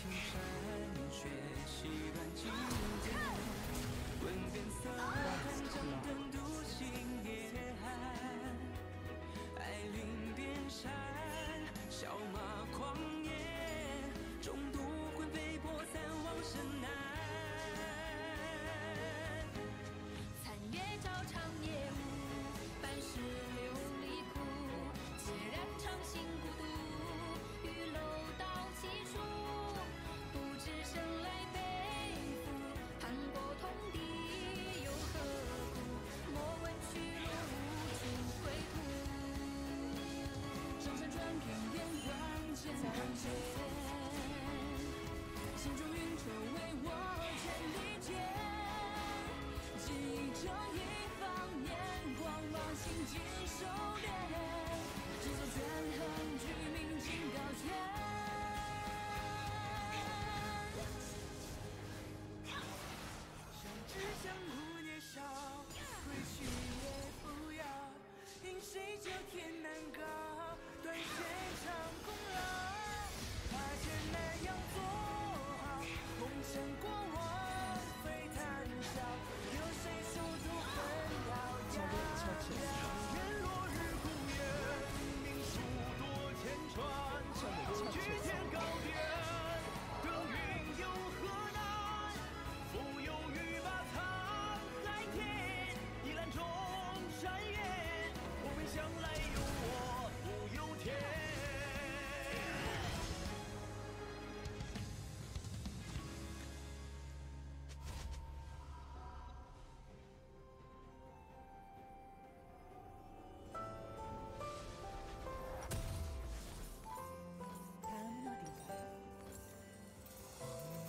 青山，学习断经典，问遍色，看张灯独行夜寒，爱临边山，笑马狂野，中渡魂飞魄散往深南。残月照长夜雾，半世流离苦，孑然长行孤独，玉楼到其处，不知生来背负，hand过痛敌又何苦？莫问去路无处归途。上山转看眼万千万千，心中云愁为我千里间。记忆这一方年，光芒心尽收敛，只做权衡居民尽高悬。相知相顾年少，归去也不要，因谁叫天难高，断弦长空劳。他艰难要做好，梦想过往非谈笑，有谁手足分遥遥？天落日孤雁，命数多千川，不惧天高巅。耕耘有何难？复有欲把沧海填，一览众山岩。我本向来有我不由天。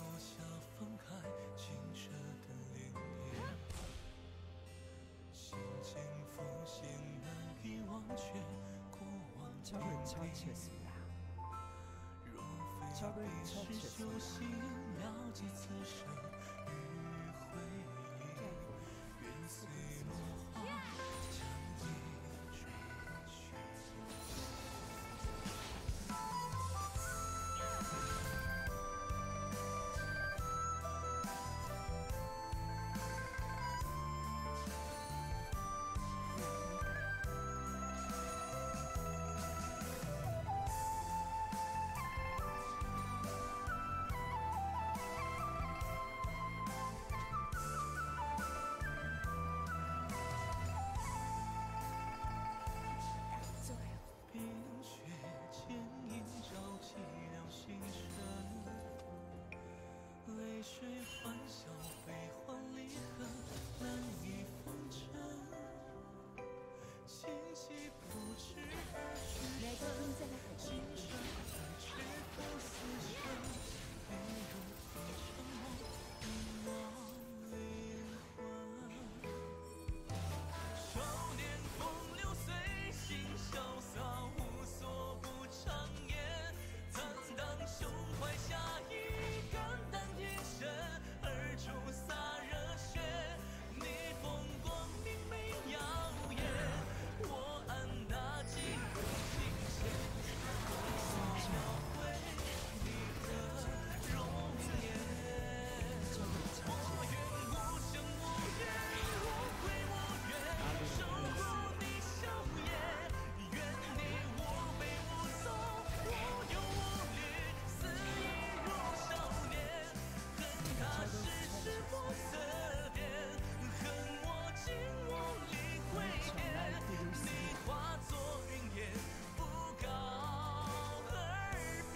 落下分开清澈的脸脸，心间浮现难以忘却过往点点。若非彼时修行，要记此生与回忆，愿随落花将你追去。冰雪剪影照寂寥星辰，泪水欢笑，悲欢离合，难以风尘。情系不知何去身，今生再却不死生。飞入一场梦，遗忘灵魂。少年风流随心潇洒，无所不长言。坦荡胸怀下一肝胆天神，而出洒热血。逆风光明媚耀眼，我安那几度心弦，风骚描绘你的容颜。我愿无声无怨，无悔无怨，守护你笑颜。愿你无悲无痛，无忧无虑，肆意如少年。恨他世事不色变，恨我尽我离回点。你化作云烟，不告耳边。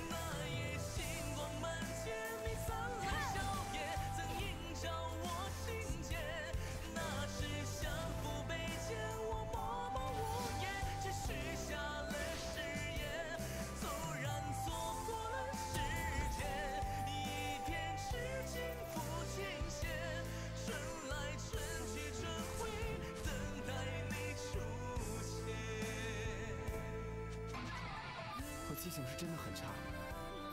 那夜星光满天，你灿烂笑靥，怎映照我心间？那时相扶背肩，我默默无言，却许下了誓言。纵然错过了时间，一片痴情付琴弦。春来春去春回，等待你出现。我记性是真的很差，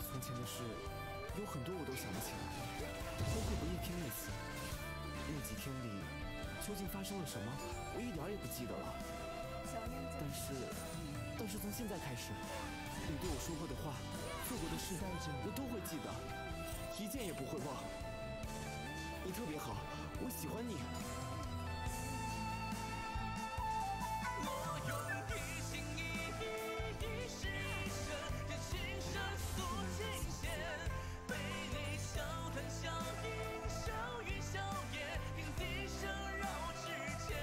从前的事有很多我都想不起来，包括不夜篇那次。那几天里究竟发生了什么，我一点儿也不记得了。但是从现在开始，你对我说过的话，做过的事，我都会记得，一件也不会忘。你特别好，我喜欢你。我用一心一意，一世一生，用情深诉琴弦，陪你笑谈笑饮，笑语笑颜，听笛声绕指尖。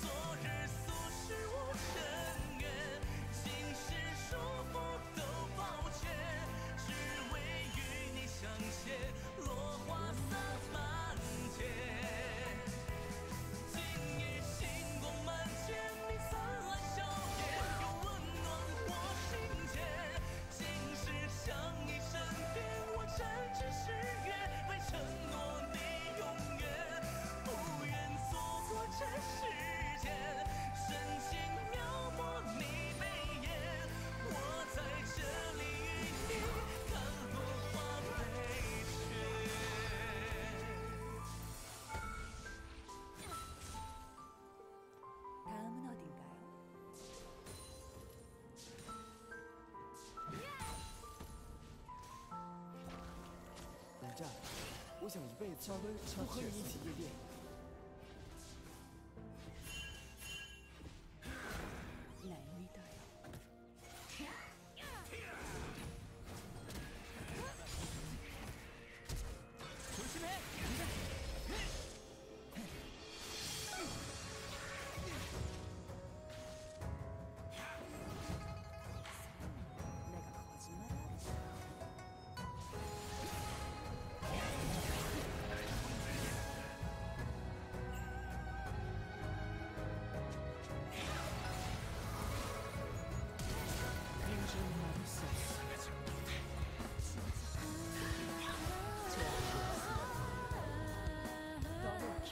昨日俗世无尘缘，今世束缚都抱歉，只为与你相携，落花洒满天。今夜星光满天，你灿烂笑颜，又温暖我心间。今世相依身边，我展翅誓约，为承诺你永远，不愿错过这世间。深情描摹你眉眼，我在这里与你看落花飞雪。다음은 어딘가요? 冷战，我想一辈子都和你一起夜店。 날 믿어요. 내가 거짓말을 더블킬.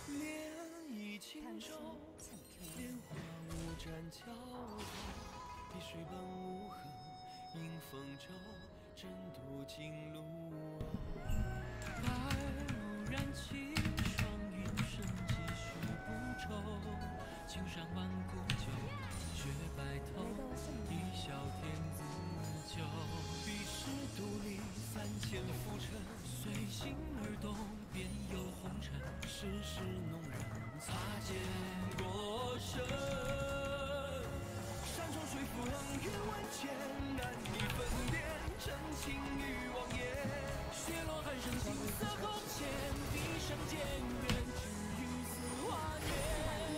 涟漪轻舟， 당신 참 莲 좋아요. 花无沾桥头，碧水本无痕，迎风舟，争渡金路。白雾燃起，霜云生几许不愁。青山万古旧，雪白头，一笑天自救。彼时独立3000浮沉，随心而动，便有红尘。世事弄人，擦肩过身。山重水复冷月万千，难以分辨真情与妄言。雪落寒声，金色空前，笛声渐远，只余似华年。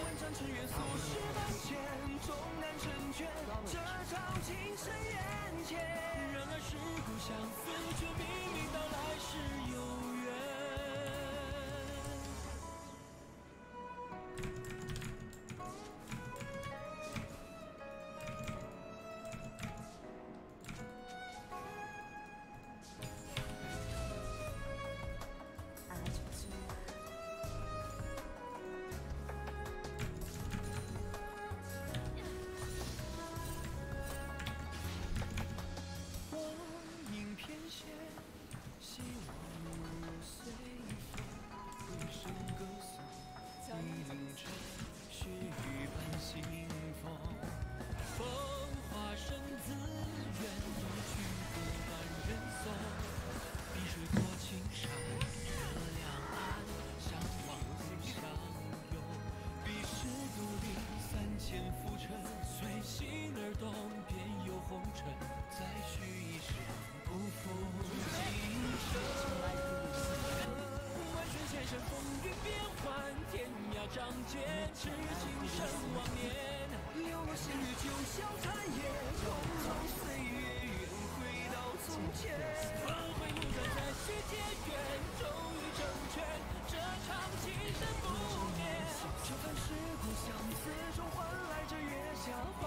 问斩尘缘，俗世万千，终难成全，这场情深缘浅。然而是故相思，却明明到来时有缘。 아주 좋아.光影翩跹，希望如随风，回声歌颂，你凌晨，雪雨伴清风。风华生自远，一曲歌伴人送。碧水过青山，这两岸，相望不相拥。彼时独立3000浮沉，随心而动，便有红尘。再续一生，不负今生。万水千山，风云变幻，天涯仗剑，痴情深忘年。流落星月，九霄残叶，匆匆岁月，愿回到从前。轮回路转，再续结缘，终于成全。这场情深不灭，这番世故相思中换来这月下花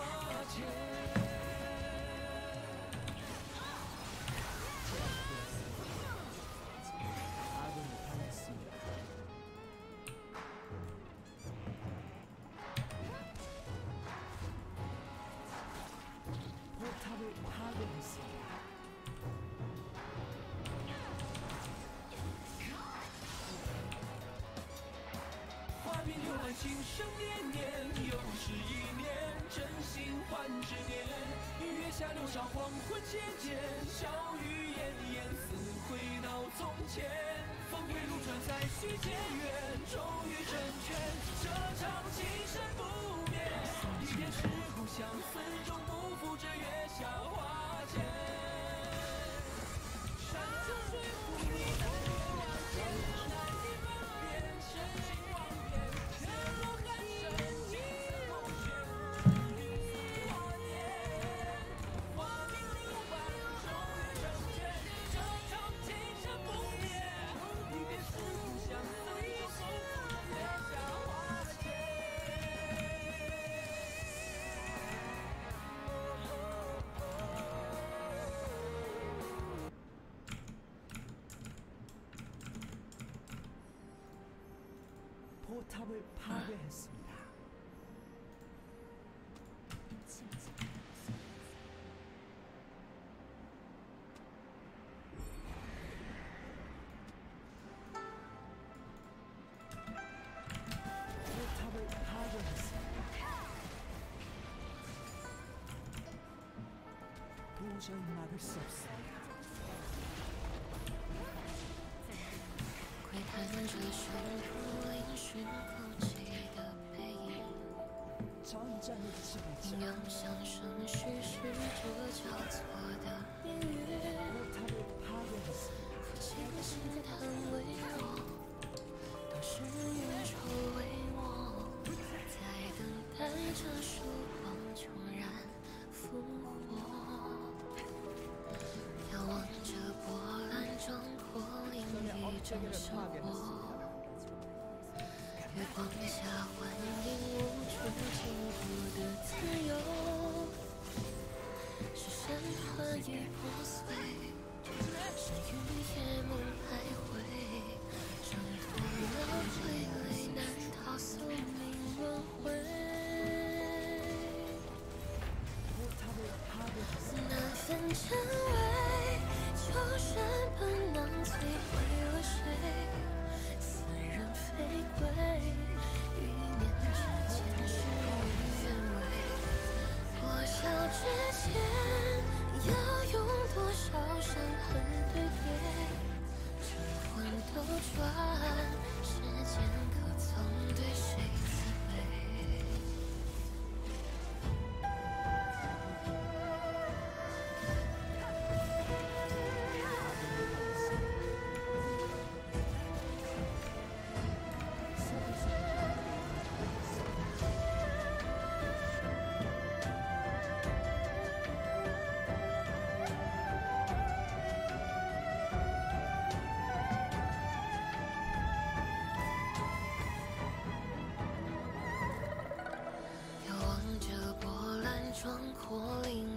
间。 아군이 당했습니다. 情深绵绵，又是一年，真心换执念。月下流沙，黄昏渐渐，笑语奄奄，似回到从前。峰回路转，再续前缘，终于成全。这场情深不灭，一片石骨相思中，不负这月下花间。山穷水复疑难越望见，难以分辨，深情望遍，天落寒山，青丝梦悬，雨丝华年，花明柳白，终于成全。这场情深不灭，一片石骨相思，不负月下花间。포탑을 파괴했습니다. 포탑을 파괴했습니다. 도저히 막을 수 없습니다. 窥探着胸脯嶙峋哭泣的背影， 전장의 지배자 阴阳相生，虚实着交错的命运。 포탑을 파괴했습니다. 抚琴轻叹微弱，当时运筹帷幄，在等待着曙光重燃复活。遥望着波澜壮阔，另一种生活。 月光下幻影无处禁锢的自由，是神话已破碎，是与夜梦徘徊，挣脱了傀儡，难逃宿命轮回。 那份真伪，就算本能摧毁了谁？ 似人非鬼，一念之间事与愿违。破晓之前，要用多少伤痕堆叠？晨昏斗转，时间可曾对谁慈悲？ 遥望着波澜壮阔，另